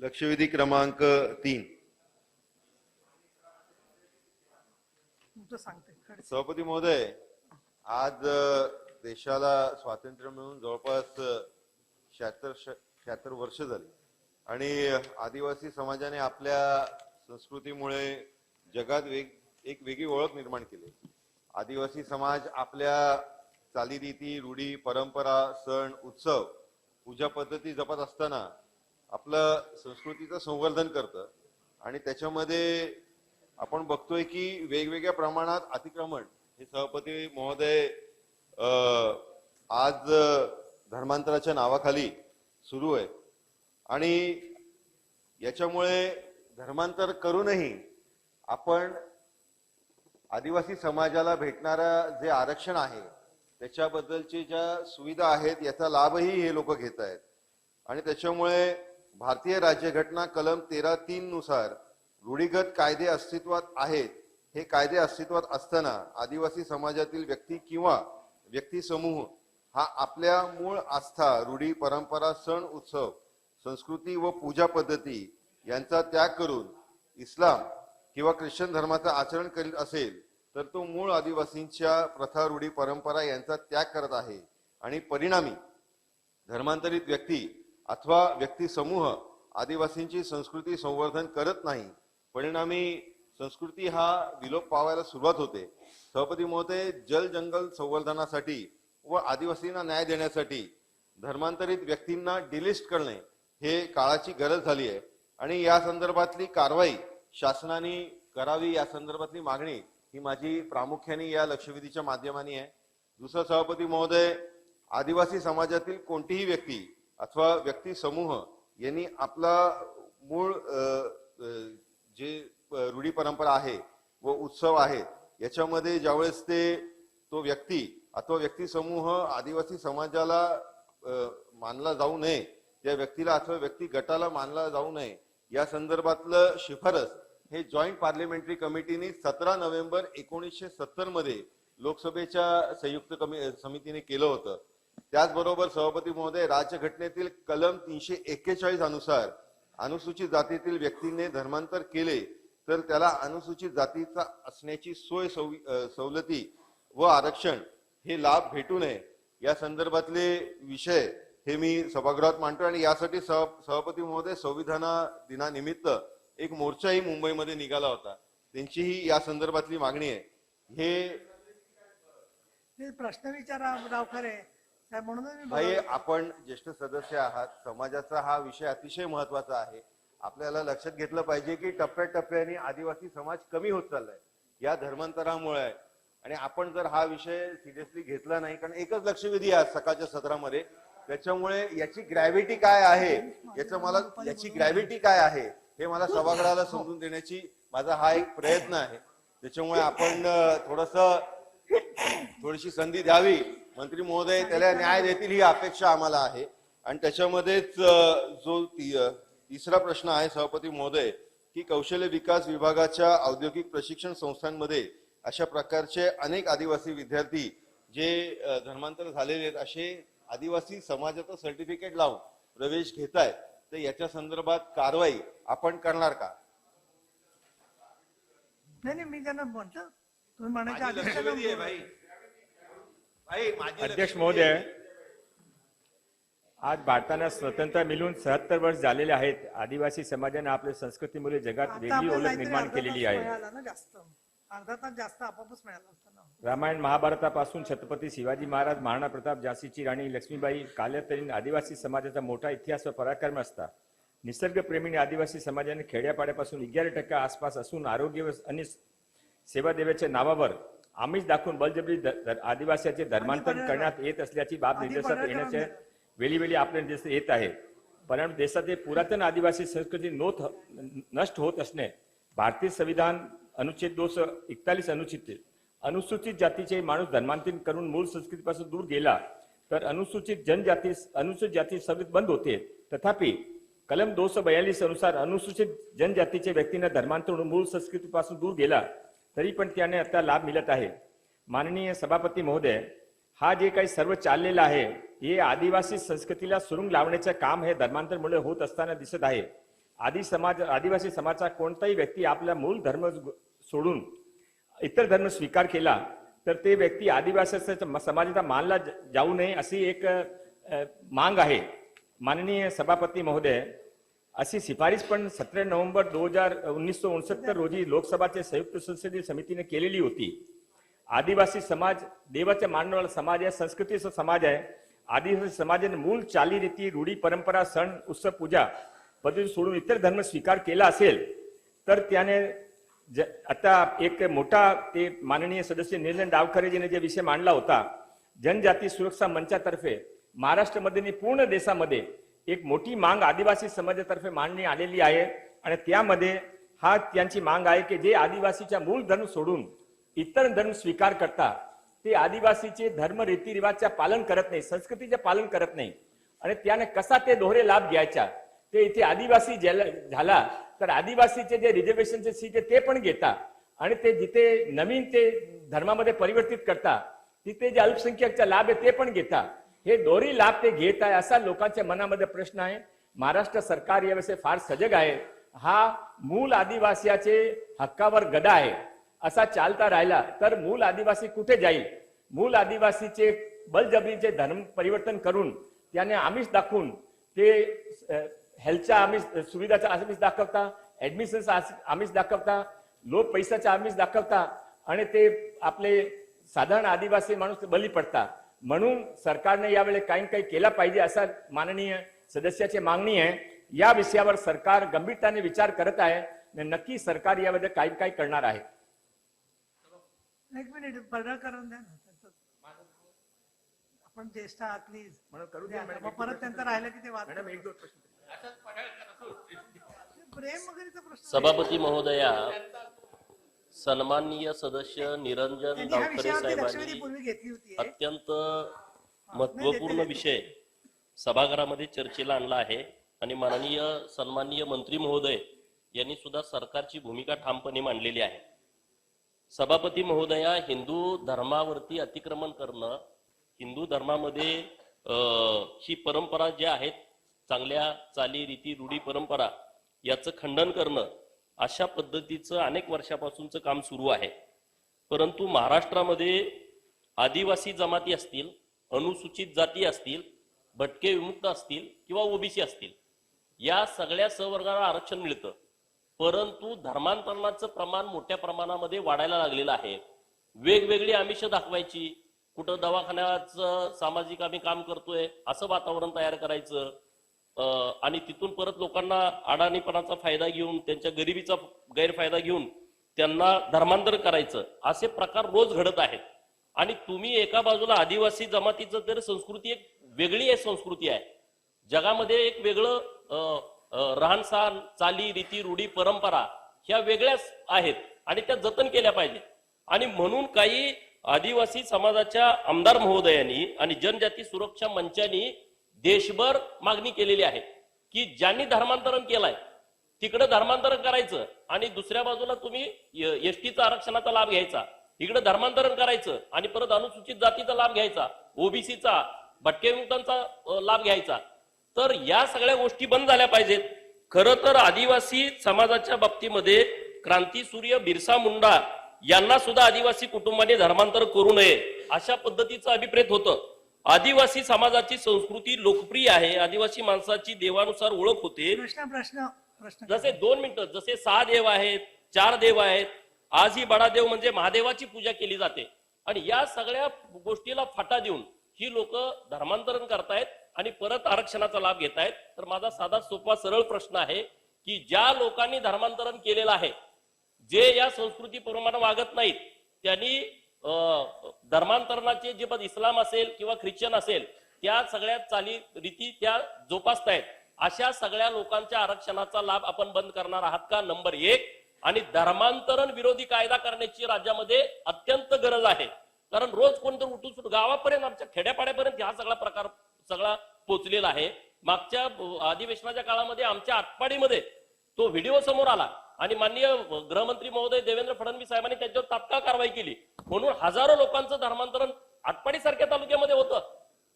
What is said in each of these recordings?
लक्षवेधी क्रमांक 3. सभापती महोदय, आज देशाला स्वातंत्र्य मिळून जवळपास 76 वर्ष झाली आणि आदिवासी समाजाने आपल्या संस्कृतीमुळे जगात एक वेगळी ओळख निर्माण केली. आदिवासी समाज आपल्या चालीरीती, रूढी, परंपरा, सण, उत्सव, पूजा पद्धती जपत असताना आपलं संस्कृतीचं संवर्धन करतं आणि त्याच्यामध्ये आपण बघतोय की वेगवेगळ्या प्रमाणात अतिक्रमण हे सभापती महोदय आज धर्मांतराच्या नावाखाली सुरू आहे आणि याच्यामुळे धर्मांतर करूनही आपण आदिवासी समाजाला भेटणारा जे आरक्षण आहे त्याच्याबद्दलची ज्या सुविधा आहेत याचा लाभही हे लोक घेत आहेत आणि त्याच्यामुळे भारतीय राज्यघटना कलम 13(3) नुसार रूढीगत कायदे अस्तित्वात आहेत. हे कायदे अस्तित्वात असताना आदिवासी समाजातील व्यक्ती किंवा व्यक्ती समूह हा आपल्या मूळ आस्था, रूढी, परंपरा, सण, उत्सव, संस्कृती व पूजा पद्धती यांचा त्याग करून इस्लाम किंवा ख्रिश्चन धर्माचं आचरण करीत असेल तर तो मूळ आदिवासींच्या प्रथा, रूढी, परंपरा यांचा त्याग करत आहे आणि परिणामी धर्मांतरित व्यक्ती अथवा व्यक्ती समूह आदिवासींची संस्कृती संवर्धन करत नाही. परिणामी संस्कृती हा विलोप पावायला सुरुवात होते. सभापती महोदय, जल जंगल संवर्धनासाठी व आदिवासींना न्याय देण्यासाठी धर्मांतरित व्यक्तींना डिलिस्ट करणे हे काळाची गरज झाली आहे आणि या संदर्भातली कारवाई शासनाने करावी या संदर्भातली मागणी ही माझी प्रामुख्याने या लक्षवेधीच्या माध्यमाने आहे. दुसरं सभापती महोदय, आदिवासी समाजातील कोणतीही व्यक्ती अथवा व्यक्ती समूह यांनी आपला मूळ जे रूढी परंपरा आहे व उत्सव आहेत याच्यामध्ये ज्यावेळेस तो व्यक्ती अथवा व्यक्ती समूह आदिवासी समाजाला मानला जाऊ नये, त्या व्यक्तीला अथवा व्यक्ती गटाला मानला जाऊ नये या संदर्भातलं शिफारस हे जॉईंट पार्लिमेंटरी कमिटीने 17 नोव्हेंबर 1970 मध्ये लोकसभेच्या संयुक्त समितीने केलं होतं. त्याचबरोबर सभापती महोदय, राज्यघटनेतील कलम 341 अनुसार अनुसूचित जातीतील व्यक्तीने धर्मांतर केले तर त्याला अनुसूचित जातीचा असण्याची सोय, सवलती व आरक्षण हे लाभ भेटू नये या संदर्भातले विषय हे मी सभागृहात मांडतो आणि यासाठी सभापती महोदय संविधान दिनानिमित्त एक मोर्चाही मुंबईमध्ये निघाला होता. त्यांचीही या संदर्भातली मागणी आहे. हे प्रश्न विचारा रावखरे म्हणून भाई, आपण ज्येष्ठ सदस्य आहात, समाजाचा हा विषय अतिशय महत्वाचा आहे. आपल्याला लक्षात घेतलं पाहिजे की टप्प्याटप्प्याने आदिवासी समाज कमी होत चाललाय या धर्मांतरामुळे आणि आपण जर हा विषय सिरियसली घेतला नाही, कारण एकच लक्षवेधी आहे सकाळच्या सत्रामध्ये, त्याच्यामुळे याची ग्रॅव्हिटी काय आहे याची ग्रॅव्हिटी काय आहे हे मला सभागृहाला समजून देण्याची माझा हा एक प्रयत्न आहे. त्याच्यामुळे आपण थोडीशी संधी द्यावी. मंत्री महोदय त्याला न्याय देतील ही अपेक्षा आम्हाला आहे. आणि त्याच्यामध्येच जो तिसरा प्रश्न आहे सभापती महोदय की कौशल्य विकास विभागाच्या औद्योगिक प्रशिक्षण संस्थांमध्ये अशा प्रकारचे अनेक आदिवासी विद्यार्थी जे धर्मांतर झालेले आहेत असे आदिवासी समाजाचं सर्टिफिकेट लावून प्रवेश घेत आहेत, तर याच्या संदर्भात कारवाई आपण करणार का? नाही, मी त्यांना म्हणतो तुम्ही म्हणायच्या अध्यक्ष महोदय, आज भारताला स्वतंत्र मिळून 77 वर्ष झालेले आहेत. आदिवासी समाजाने आपल्या संस्कृतीमुळे जगात वेगळी ओळख निर्माण केलेली आहे. अर्धा तास जास्त आपोआपच मिळाला असता ना. रामायण महाभारतापासून छत्रपती शिवाजी महाराज, महाराणा प्रताप, झाशीची राणी लक्ष्मीबाई, काल्यातरीन आदिवासी समाजाचा मोठा इतिहास व पराक्रम असता. निसर्गप्रेमीने आदिवासी समाजाने खेड्यापाड्यापासून 11% आसपास असून आरोग्य व अन्य सेवा देवाच्या नावावर आमिष दाखवून बळजबरी आदिवासीचे धर्मांतरण करण्यात येत असल्याची बाब निदर्शनास येण्याच्या वेळी आपल्या देशात येत आहे. परंतु देशातील पुरातन आदिवासी संस्कृती नष्ट होत असणे, भारतीय संविधान अनुच्छेद 241 अनुसूचित जातीचे माणूस धर्मांतरण करून मूळ संस्कृतीपासून दूर गेला तर अनुसूचित जाती सवलत बंद होते. तथापि कलम 242 अनुसार अनुसूचित जनजातीच्या व्यक्तींना धर्मांतर मूळ संस्कृतीपासून दूर गेला तरी पण त्याने आता लाभ मिळत आहे. माननीय सभापती महोदय, हा जे काही सर्व चाललेला आहे हे आदिवासी संस्कृतीला सुरुंग लावण्याचे काम हे धर्मांतरमुळे होत असताना दिसत आहे. आदिवासी समाजाचा कोणताही व्यक्ती आपला मूळ धर्म सोडून इतर धर्म स्वीकार केला तर ते व्यक्ती आदिवासी समाजाचा मानला जाऊ नये अशी एक मांग आहे. माननीय सभापती महोदय, अशी शिफारिश पण 17 नोव्हेंबर 1969 रोजी लोकसभाच्या संयुक्त संसदीय समितीने केलेली होती. आदिवासी समाज देवाचे मानणारा समाज आहे, संस्कृतीचा समाज आहे. आदिवासी समाजाने मूळ चालीरीती, रूढी, परंपरा, सण, उत्सव, पूजा पद्धती सोडून इतर धर्म स्वीकार केला असेल तर त्याने आता एक मोठा ते माननीय सदस्य निरंजन डावखरेजीने जे विषय मांडला होता, जनजाती सुरक्षा मंचातर्फे महाराष्ट्रामध्ये आणि पूर्ण देशामध्ये एक मोठी मांग आदिवासी समाजातर्फे मांडण्यात आलेली आहे. आणि त्यामध्ये हा त्यांची मांग आहे की जे आदिवासीच्या मूळ धर्म सोडून इतर धर्म स्वीकार करतात ते आदिवासीचे धर्म रीतिरिवाजचे पालन करत नाही, संस्कृतीचे पालन करत नाही. आणि त्याने कसा ते दोहरे लाभ घ्यायचा, ते इथे आदिवासी झाला तर आदिवासीचे जे रिझर्वेशनचे सीट आहे ते पण घेतात आणि ते जिथे नवीन ते धर्मामध्ये परिवर्तित करतात तिथे जे अल्पसंख्याकचा लाभ आहे ते पण घेतात. हे दोन्ही लाभ ते घेत आहे असा लोकांच्या मनामध्ये प्रश्न आहे. महाराष्ट्र सरकार याविषयी फार सजग आहे. हा मूल आदिवासीचे हक्कावर गदा आहे. असा चालता राहिला तर मूल आदिवासी कुठे जाईल? मूल आदिवासीचे बलजबरीचे धर्म परिवर्तन करून त्याने आमिष दाखवून ते हेल्थच्या आमिष, सुविधाचा आमिष दाखवता, ऍडमिशनचा आमिष दाखवता, लोक पैशाचा आमिष दाखवता आणि ते आपले साधारण आदिवासी माणूस बली पडतात. म्हणून सरकारने यावेळी काही केला पाहिजे असा माननीय सदस्याची मागणी आहे. या विषयावर सरकार गंभीरतेने विचार करत आहे. नक्की सरकार यामध्ये काही करणार आहे. एक मिनिट पर्दा करून द्या ना त्यांचं. आपण ज्येष्ठ आहात प्लीज म्हणून करू द्या. द्या मग परत त्यांचं राहिलं की ते वाद मॅडम, एक दोन प्रश्न. प्रेम वगैरेचा प्रश्न सभापती महोदया, सन्माननीय सदस्य निरंजन त्यांनी हा डावखरे विषयावरती लक्षवेधी साहेबांनी पूर्वी घेतली होती. अत्यंत महत्वपूर्ण विषय सभागृहामध्ये चर्चेला आणला आहे आणि माननीय सन्माननीय मंत्री महोदय यांनी सुद्धा सरकारची भूमिका ठामपणे मांडलेली आहे. सभापती महोदया, हिंदू धर्मावरती अतिक्रमण करणं, हिंदू धर्मामध्ये ही परंपरा ज्या आहेत, चांगल्या चाली, रीती, रूढी, परंपरा याचं खंडन करणं, अशा पद्धतीचं अनेक वर्षापासूनचं काम सुरू आहे. परंतु महाराष्ट्रामध्ये आदिवासी जमाती असतील, अनुसूचित जाती असतील, भटके विमुक्त असतील किंवा ओबीसी असतील, या सगळ्या संवर्गाला आरक्षण मिळतं. परंतु धर्मांतरणाचं प्रमाण मोठ्या प्रमाणामध्ये वाढायला लागलेलं आहे. वेगवेगळी आमिष दाखवायची, कुठं दवाखान्याचं सामाजिक आम्ही काम करतोय असं वातावरण तयार करायचं आणि तिथून परत लोकांना अडाणीपणाचा फायदा घेऊन, त्यांच्या गरिबीचा गैरफायदा घेऊन त्यांना धर्मांतर करायचं, असे प्रकार रोज घडत आहेत. आणि तुम्ही एका बाजूला आदिवासी जमातीचं तर संस्कृती एक वेगळी आहे, संस्कृती आहे जगामध्ये, एक वेगळं राहणसहान, चाली, रीती, रूढी, परंपरा ह्या वेगळ्याच आहेत आणि त्या जतन केल्या पाहिजेत. आणि म्हणून काही आदिवासी समाजाच्या आमदार महोदयांनी आणि जनजाती सुरक्षा मंचानी देशभर मागणी केलेली आहे की ज्यांनी धर्मांतरण केलंय तिकडे धर्मांतरण करायचं आणि दुसऱ्या बाजूला तुम्ही एसटीचा आरक्षणाचा लाभ घ्यायचा, इकडे धर्मांतरण करायचं आणि परत अनुसूचित जातीचा लाभ घ्यायचा, ओबीसीचा, भटके विमुक्तांचा लाभ घ्यायचा. तर या सगळ्या गोष्टी बंद झाल्या पाहिजेत. खरं तर आदिवासी समाजाच्या बाबतीमध्ये क्रांतीसूर्य बिरसा मुंडा यांना सुद्धा आदिवासी कुटुंबाने धर्मांतर करू नये अशा पद्धतीचं अभिप्रेत होतं. आदिवासी समाजाची संस्कृती लोकप्रिय आहे, आदिवासी माणसाची देवानुसार ओळख होते. जसे 2 मिनिटं, जसे 6 देव आहेत, 4 देव आहेत, आजही बडा देव म्हणजे महादेवाची पूजा केली जाते. आणि या सगळ्या गोष्टीला फाटा देऊन ही लोक धर्मांतरण करतायत आणि परत आरक्षणाचा लाभ घेत आहेत. तर माझा साधा सोपा सरळ प्रश्न आहे की ज्या लोकांनी धर्मांतरण केलेलं आहे, जे या संस्कृतीप्रमाणे वागत नाहीत, त्यांनी धर्मांतरणाचे जे इस्लाम असेल किंवा ख्रिश्चन असेल त्या सगळ्या चाली रीती त्या जोपासतायत. अशा सगळ्या लोकांच्या आरक्षणाचा लाभ आपण बंद करणार आहात का? नंबर 1. आणि धर्मांतरण विरोधी कायदा करण्याची राज्यामध्ये अत्यंत गरज आहे. कारण रोज कोणतरी उठून गावापर्यंत, आमच्या खेड्यापाड्यापर्यंत हा सगळा प्रकार पोचलेला आहे. मागच्या अधिवेशनाच्या काळामध्ये आमच्या आटपाडीमध्ये तो व्हिडिओ समोर आला आणि माननीय गृहमंत्री महोदय देवेंद्र फडणवीस साहेबांनी त्याच्यावर तात्काळ कारवाई केली. म्हणून हजारो लोकांचं धर्मांतरण आटपाडी सारख्या तालुक्यामध्ये होतं.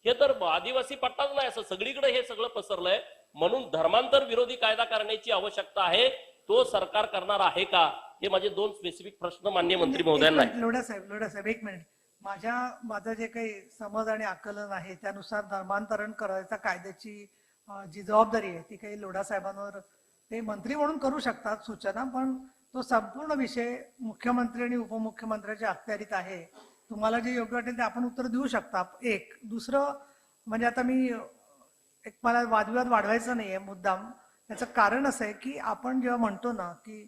हे तर आदिवासी पट्टाच नाही, असं सगळीकडे हे सगळं पसरलंय. म्हणून धर्मांतर विरोधी कायदा करण्याची आवश्यकता आहे. तो सरकार करणार आहे का? हे माझे 2 स्पेसिफिक प्रश्न माननीय मंत्री महोदयांना आहे. लोढा साहेब एक मिनिट. माझं जे काही समज आणि आकलन आहे त्यानुसार धर्मांतरण करायचा कायद्याची जी जबाबदारी आहे ती काही लोढा साहेबांवर ते मंत्री म्हणून करू शकतात सूचना, पण तो संपूर्ण विषय मुख्यमंत्री आणि उपमुख्यमंत्र्यांच्या अखत्यारीत आहे. तुम्हाला जे योग्य वाटेल ते आपण उत्तर देऊ शकता. एक दुसरं म्हणजे आता मला वादविवाद वाढवायचा नाहीये मुद्दाम. त्याचं कारण असं आहे की आपण जेव्हा म्हणतो ना की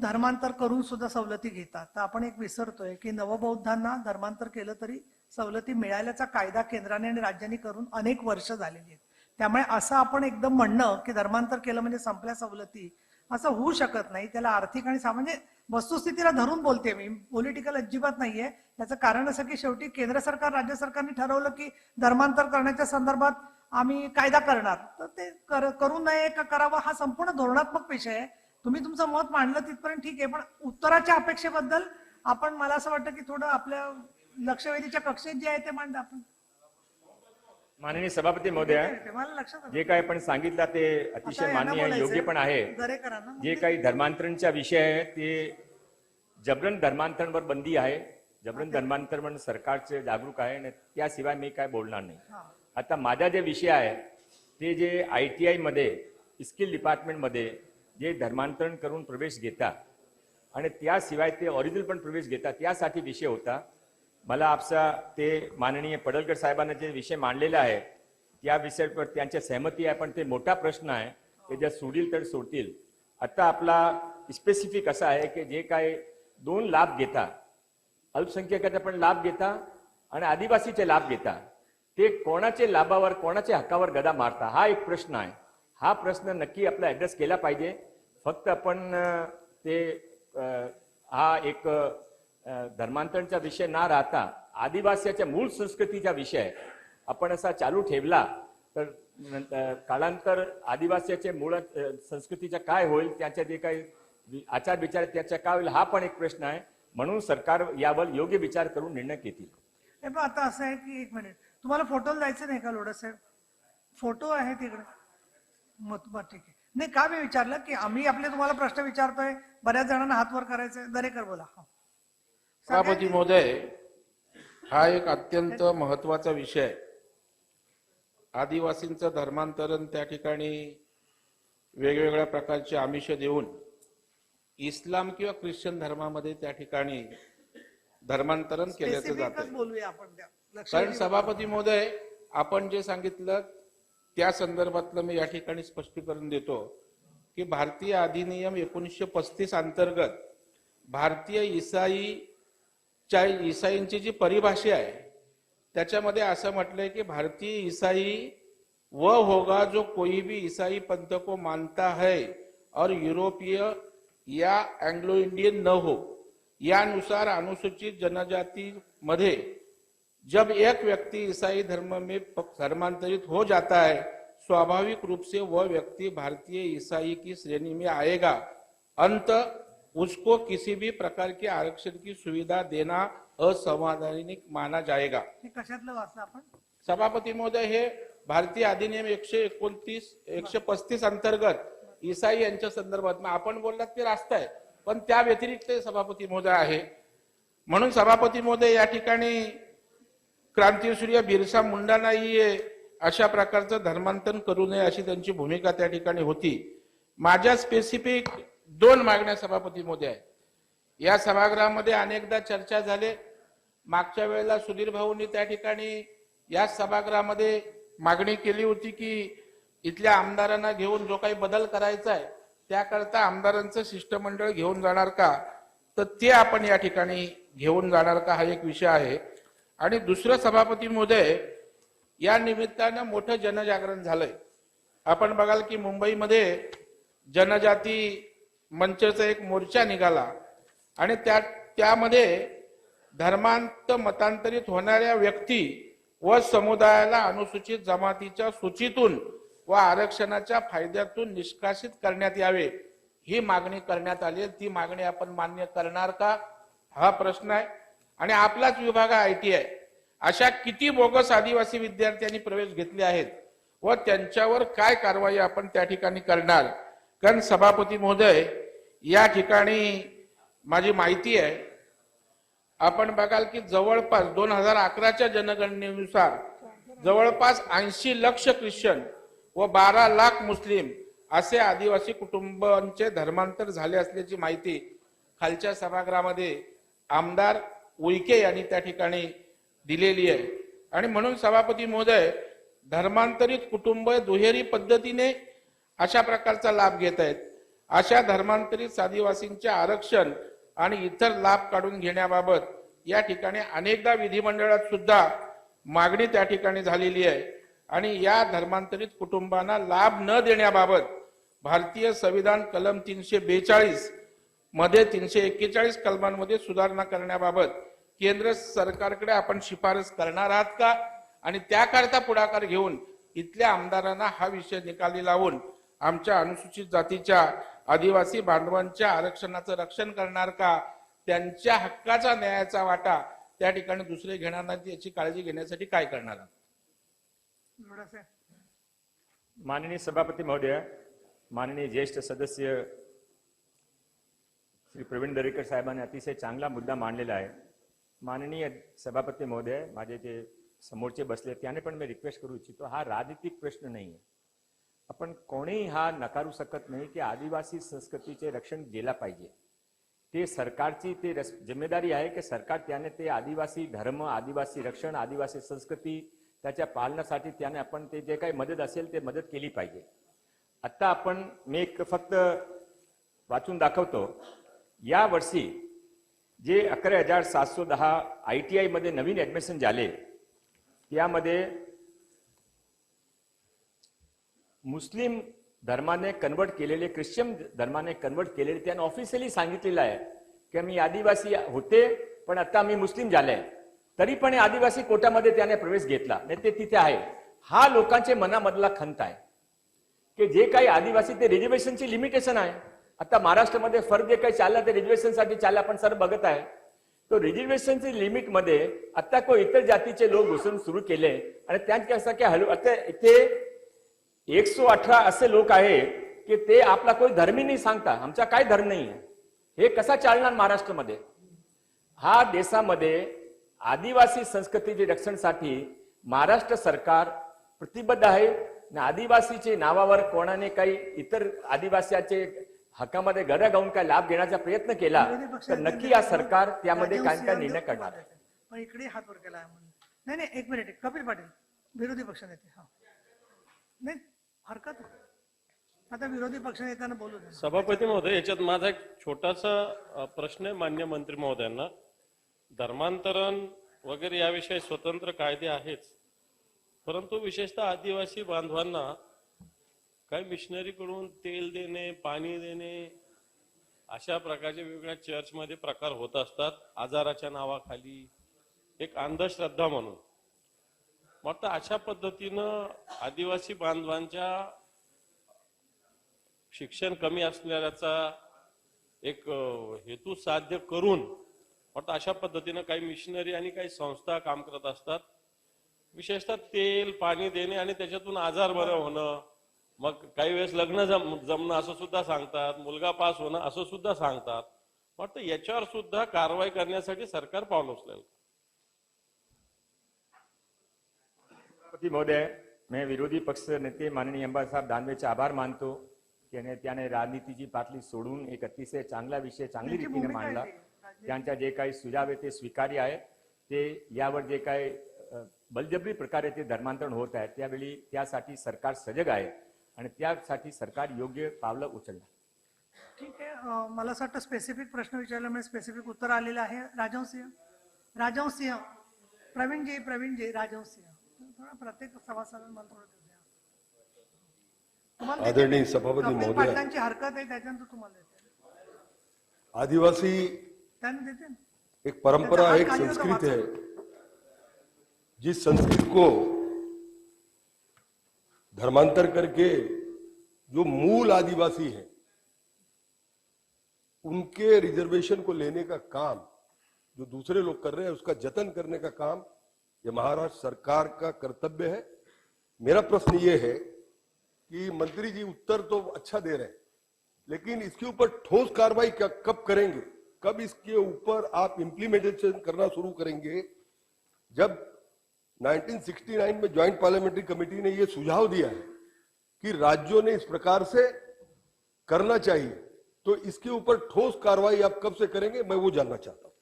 धर्मांतर करून सुद्धा सवलती घेतात, तर आपण एक विसरतोय की नवबौद्धांना धर्मांतर केलं तरी सवलती मिळाल्याचा कायदा केंद्राने आणि राज्यांनी करून अनेक वर्ष झालेली आहेत. त्यामुळे असं आपण एकदम म्हणणं की धर्मांतर केलं म्हणजे संपल्या सवलती, असं होऊ शकत नाही. त्याला आर्थिक आणि म्हणजे वस्तुस्थितीला धरून बोलते मी, पॉलिटिकल अजिबात नाहीये. त्याचं कारण असं की शेवटी केंद्र सरकार राज्य सरकारने ठरवलं की धर्मांतर करण्याच्या संदर्भात आम्ही कायदा करणार, तर ते करू नये का करावं हा संपूर्ण धोरणात्मक विषय आहे. तुम्ही तुमचं मत मांडलं तिथपर्यंत ठीक आहे, पण उत्तराच्या अपेक्षेबद्दल आपण मला असं वाटतं की थोडं आपल्या लक्षवेधीच्या कक्षेत जे आहे ते मांडा आपण. माननीय सभापती महोदय, मला लक्षात आलं. जे काही आपण सांगितलं ते अतिशय मान्य आणि योग्य पण आहे. दरेकरांना जे काही धर्मांतरणचा विषय आहे ते जबरन धर्मांतरणवर बंदी आहे. जबरन धर्मांतर म्हणून सरकारचे जागरूक आहे आणि त्याशिवाय मी काय बोलणार नाही. आता माझा जे विषय आहे ते जे ITI मध्ये स्किल डिपार्टमेंटमध्ये जे धर्मांतरण करून प्रवेश घेतात आणि त्याशिवाय ते ओरिजिनल पण प्रवेश घेतात त्यासाठी विषय होता. मला आपसा ते माननीय पडळकर साहेबांना जे विषय मांडलेला आहे त्या विषयावर त्यांच्या सहमती आहे, पण ते मोठा प्रश्न आहे की जे सोडील तर सोडतील. आता आपला स्पेसिफिक असा आहे की जे काय 2 लाभ घेता, अल्पसंख्याकाचा पण लाभ घेता आणि आदिवासीचे लाभ घेता, ते कोणाचे लाभावर कोणाच्या हक्कावर गदा मारता हा एक प्रश्न आहे. हा प्रश्न नक्की आपला ऍड्रेस केला पाहिजे. फक्त आपण ते हा एक धर्मांतरणचा विषय ना राहता आदिवासीच्या मूळ संस्कृतीचा विषय आपण असा चालू ठेवला तर काळांतर आदिवासीचे मूळ संस्कृतीचा काय होईल, त्याच्या जे काही आचार विचार त्याचा काय होईल हा पण एक प्रश्न आहे. म्हणून सरकार यावर योग्य विचार करून निर्णय घेतील. पण आता असं आहे की एक मिनिट, तुम्हाला फोटोला जायचं नाही का लोढा साहेब? फोटो आहे तिकडे मग ठीक आहे. नाही का मी विचारलं की आम्ही आपले तुम्हाला प्रश्न विचारतोय, बऱ्याच जणांना हात वर करायचंय. दरेकर बोला. सभापती महोदय, हा एक अत्यंत महत्वाचा विषय आहे. आदिवासींचं धर्मांतरण त्या ठिकाणी वेगवेगळ्या प्रकारचे आमिष देऊन इस्लाम किंवा ख्रिश्चन धर्मामध्ये त्या ठिकाणी धर्मांतरण केल्याचं जातं. बोलूया आपण त्या. कारण सभापती महोदय, आपण जे सांगितलं त्या संदर्भातलं मी या ठिकाणी स्पष्टीकरण देतो की भारतीय अधिनियम 1935 अंतर्गत भारतीय ईसाईंची जी परिभाषा आहे त्याच्यामध्ये असं म्हटलंय की भारतीय ईसाई वह होगा जो कोई भी ईसाई पंथ को मानता है और यूरोपीय या एंग्लो इंडियन न हो. यानुसार अनुसूचित जनजाति मध्ये जब एक व्यक्ति ईसाई धर्म में धर्मांतरित हो जाता है, स्वाभाविक रूप से वह व्यक्ति भारतीय ईसाई की श्रेणी में आएगा. अंत उसको किसी भी प्रकार के आरक्षण की सुविधा देना असंवैधानिक माना जाएगा. कशातलं वाचलं आपण? सभापती महोदय, हे भारतीय अधिनियम 135 अंतर्गत ईसाई यांच्या संदर्भात आपण बोललात ते रास्त आहे, पण त्या व्यतिरिक्त सभापती महोदय आहे. म्हणून सभापती महोदय, या ठिकाणी क्रांतीसूर्य बिरसा मुंडांनाही अशा प्रकारचं धर्मांतरण करू नये अशी त्यांची भूमिका त्या ठिकाणी होती. माझ्या स्पेसिफिक 2 मागण्या सभापती महोदय आहे. या सभागृहामध्ये अनेकदा चर्चा झाले. मागच्या वेळेला सुधीर भाऊंनी त्या ठिकाणी या सभागृहामध्ये मागणी केली होती की इथल्या आमदारांना घेऊन जो काही बदल करायचा आहे त्याकरता आमदारांचं शिष्टमंडळ घेऊन जाणार का, तर ते आपण या ठिकाणी घेऊन जाणार का हा एक विषय आहे. आणि दुसरं सभापती महोदय, या निमित्तानं मोठं जनजागरण झालंय. आपण बघाल की मुंबईमध्ये जनजाती मंचचा एक मोर्चा निघाला आणि त्यामध्ये धर्मांत मतांतरित होणाऱ्या व्यक्ती व समुदायाला अनुसूचित जमातीच्या सूचीतून व आरक्षणाच्या फायद्यातून निष्कासित करण्यात यावे ही मागणी करण्यात आली. ती मागणी आपण मान्य करणार का हा प्रश्न आहे. आणि आपलाच विभाग ITI, अशा किती बोगस आदिवासी विद्यार्थ्यांनी प्रवेश घेतले आहेत व त्यांच्यावर काय कारवाई आपण त्या ठिकाणी करणार. कारण सभापती महोदय, या ठिकाणी माझी माहिती आहे, आपण बघाल की जवळपास 2011च्या जनगणनेनुसार जवळपास 80 लाख ख्रिश्चन व 12 लाख मुस्लिम असे आदिवासी कुटुंबांचे धर्मांतर झाले असल्याची माहिती खालच्या सभागृहामध्ये आमदार उईके यांनी त्या ठिकाणी दिलेली आहे. आणि म्हणून सभापती महोदय, धर्मांतरित कुटुंब दुहेरी पद्धतीने अशा प्रकारचा लाभ घेत आहेत. अशा धर्मांतरित आदिवासींचे आरक्षण आणि इतर लाभ काढून घेण्याबाबत या ठिकाणी अनेकदा विधिमंडळात सुद्धा मागणी त्या ठिकाणी झालेली आहे. आणि या धर्मांतरित कुटुंबांना लाभ न देण्याबाबत भारतीय संविधान कलम 342 मध्ये 341 कलमांमध्ये सुधारणा करण्याबाबत केंद्र सरकारकडे आपण शिफारस करणार आहात का? आणि त्याकरता पुढाकार घेऊन इथल्या आमदारांना हा विषय निकाली लावून आमच्या अनुसूचित जातीच्या आदिवासी बांधवांच्या आरक्षणाचं रक्षण करणार का? त्यांच्या हक्काचा न्यायाचा वाटा त्या ठिकाणी दुसरे घेणार नाही याची काळजी घेण्यासाठी काय करणार आहात? लोढा माननीय सभापती महोदय, माननीय ज्येष्ठ सदस्य श्री प्रवीण दरेकर साहेबांनी अतिशय चांगला मुद्दा मांडलेला आहे. माननीय सभापती महोदय, माझे जे समोरचे बसले त्याने पण मी रिक्वेस्ट करू इच्छितो, हा राजनीतिक प्रश्न नाही आहे. आपण कोणीही हा नकारू शकत नाही की आदिवासी संस्कृतीचे रक्षण केला पाहिजे. ते सरकारची ते जिम्मेदारी आहे की सरकार त्याने ते आदिवासी धर्म, आदिवासी रक्षण, आदिवासी संस्कृती त्याच्या पालनासाठी त्याने आपण ते जे काही मदत असेल ते मदत केली पाहिजे. आता आपण मी एक फक्त वाचून दाखवतो. या वर्षी जे 11,710 ITI मध्ये नवीन ऍडमिशन झाले त्यामध्ये मुस्लिम धर्माने कन्वर्ट केलेले, ख्रिश्चन धर्माने कन्वर्ट केलेले त्यांनी ऑफिशियली सांगितलेलं आहे की मी आदिवासी होते पण आता मी मुस्लिम झाले, तरी पण आदिवासी कोटामध्ये त्याने प्रवेश घेतला नाही, ते तिथे आहे. हा लोकांच्या मनामधला खंत आहे की जे काही आदिवासी ते रिझर्वेशनची लिमिटेशन आहे. आता महाराष्ट्रामध्ये फरक जे काही चालला ते रिझर्वेशनसाठी चालला, आपण सर बघत आहे तो रिझर्वेशनची लिमिट मध्ये आता कोण इतर जातीचे लोक घुसून सुरू केले आणि त्यांच्यासारखे आता इथे 118 असे लोक आहे की ते आपला कोणी धर्मी नाही सांगता, आमचा काय धर्म नाही आहे. हे कसा चालणार महाराष्ट्रामध्ये? हा देशामध्ये आदिवासी संस्कृतीचे रक्षणासाठी महाराष्ट्र सरकार प्रतिबद्ध आहे. आदिवासीचे नावावर कोणाने काही इतर आदिवासीचे हक्कामध्ये गरा गाऊन काय लाभ घेण्याचा प्रयत्न केला तर नक्की या सरकार त्यामध्ये काय काय निर्णय करणार आहे. पण इकडे हात वर केला आहे. नाही नाही, एक मिनिट. कपिल पाटील विरोधी पक्षनेते. हा नाही हरकत नाही. आता विरोधी पक्षनेत्यांना बोलू द्या. सभापती महोदय, याच्यात माझा एक छोटासा प्रश्न आहे मान्य मंत्री महोदयांना. धर्मांतरण वगैरे याविषयी स्वतंत्र कायदे आहेच, परंतु विशेषतः आदिवासी बांधवांना काही मिशनरीकडून तेल देणे, पाणी देणे अशा प्रकारचे वेगवेगळ्या चर्चमध्ये प्रकार होत असतात आजाराच्या नावाखाली, एक अंधश्रद्धा म्हणून. मग अशा पद्धतीनं आदिवासी बांधवांच्या शिक्षण कमी असल्याचा एक हेतू साध्य करून मग अशा पद्धतीनं काही मिशनरी आणि काही संस्था काम करत असतात. विशेषतः तेल पाणी देणे आणि त्याच्यातून आजार बरं होणं, मग काही वेळेस लग्न जमणं असं सुद्धा सांगतात, मुलगा पास होणं असं सुद्धा सांगतात. मग याच्यावर सुद्धा कारवाई करण्यासाठी सरकार पाऊल उचलेल. महोदय, मैं विरोधी पक्ष नेते माननीय अंबासाहेब दानवेचे आभार मानतो की त्याने राजनीतीची पातळी सोडून एक अतिशय चांगला विषय चांगली रीतीने मांडला. त्यांच्या जे काही सुझाव आहे ते स्वीकार्य आहे. ते यावर जे काही बलजबरी प्रकारे ते धर्मांतरण होत आहे त्यावेळी त्यासाठी सरकार सजग आहे आणि त्यासाठी सरकार योग्य पावलं उचलणार. ठीक आहे. मला असं वाटतं स्पेसिफिक प्रश्न विचारल्यामुळे स्पेसिफिक उत्तर आलेलं आहे. राजहंसिंह, प्रवीणजी, राजहंसिंह, थोडा प्रत्येक सभासदांना मला थोडं द्या. तुम्हाला आदरणीय सभापती महोदय, पाटलांची हरकत आहे त्याच्यानंतर तुम्हाला देते. आदिवासी त्यांना देते ना. एक परंपरा है, एक संस्कृति है. जिस संस्कृति को धर्मांतर करके जो मूल आदिवासी हैं उनके रिजर्वेशन को लेने का काम जो दूसरे लोग कर रहे हैं उसका जतन करने का काम ये महाराष्ट्र सरकार का कर्तव्य है. मेरा प्रश्न ये है कि मंत्री जी उत्तर तो अच्छा दे रहे हैं, लेकिन इसके ऊपर ठोस कार्रवाई कब करेंगे, कब इसके ऊपर आप इम्प्लीमेंटेशन करना शुरू करेंगे? जब 1969 में ज्वाइंट पार्लियामेंट्री कमेटी ने यह सुझाव दिया है कि राज्यों ने इस प्रकार से करना चाहिए, तो इसके ऊपर ठोस कार्रवाई आप कब से करेंगे, मैं वो जानना चाहता हूं।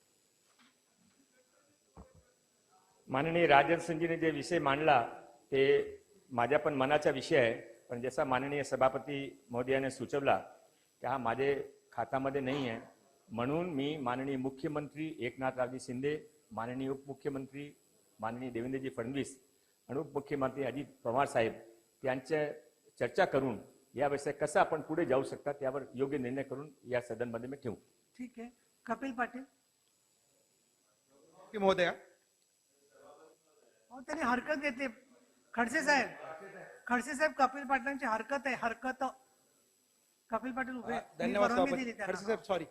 माननीय राजनसनजीने जे विषय मांडला ते माझ्या पण मनाचा विषय आहे, पण जसा माननीय सभापती महोदयाने सुचवला की हा माझे खात्यामध्ये नाही आहे, म्हणून मी माननीय मुख्यमंत्री एकनाथरावजी शिंदे, माननीय उपमुख्यमंत्री माननीय देवेंद्रजी फडणवीस आणि उपमुख्यमंत्री अजित पवार साहेब यांच्या चर्चा करून या विषय कसं आपण पुढे जाऊ शकतात यावर योग्य निर्णय करून या सदनमध्ये मी ठेवू. ठीक आहे. कपिल पाटील. महोदया, त्यांनी हरकत घेतली. खडसे साहेब कपिल पाटलांची हरकत आहे. हरकत. कपिल पाटील उभे. धन्यवाद मी परवानगी दिली सभापती. त्यांना. खडसे साहेब सॉरी.